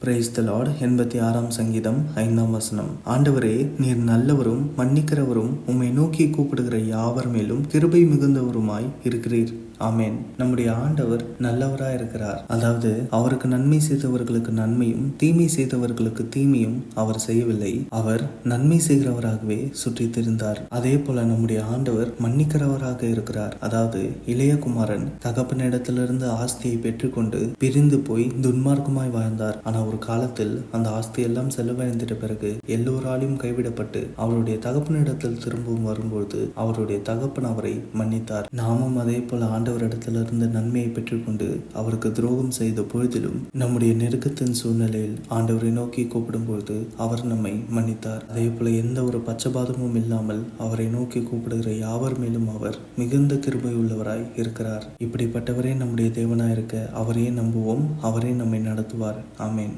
Praise the Lord. 86ஆம் சங்கீதம் 5ஆம் வசனம். ஆண்டவரே, நீர் நல்லவரும் மன்னிக்கிறவரும், உம்மை நோக்கி கூப்பிடுகிற யாவர் மேலும் கிருபை மிகுந்தவருமாய் இருக்கிறீர். ஆமேன். நம்முடைய ஆண்டவர் நல்லவராய் இருக்கிறார். அதாவது அவருக்கு நன்மை செய்தவர்களுக்கு நன்மையும் தீமை செய்தவர்களுக்கு தீமையும் அவர் செய்யவில்லை. அவர் நன்மை செய்கிறவராகவே சுற்றி திரிந்தார். அதே போல நம்முடைய ஆண்டவர் மன்னிக்கிறவராக இருக்கிறார். அதாவது இளைய குமாரன் தகப்பனிடத்திலிருந்து ஆஸ்தியை பெற்றுக்கொண்டு பிரிந்து போய் துன்மார்க்கமாய் வாழ்ந்தார். ஆனா ஒரு காலத்தில் அந்த ஆஸ்தி எல்லாம் செலவழிந்திட்ட பிறகு எல்லோராலையும் கைவிடப்பட்டு அவருடைய தகப்பனிடத்தில் திரும்பவும் வரும்பொழுது அவருடைய தகப்பன் அவரை மன்னித்தார். நாமும் அதே போல ஆண்டவரிடத்திலிருந்து நன்மையை பெற்றுக்கொண்டு அவருக்கு துரோகம் செய்த பொழுதிலும் நம்முடைய நெருக்கத்தின் சூழ்நிலையில் ஆண்டவரை நோக்கி கூப்பிடும் பொழுது அவர் நம்மை மன்னித்தார். அதே போல எந்த ஒரு பட்சபாதமும் இல்லாமல் அவரை நோக்கி கூப்பிடுகிற யாவர் மேலும் அவர் மிகுந்த கிருபை உள்ளவராய் இருக்கிறார். இப்படிப்பட்டவரே நம்முடைய தேவனாய் இருக்க அவரையே நம்புவோம். அவரே நம்மை நடத்துவார். ஆமேன்.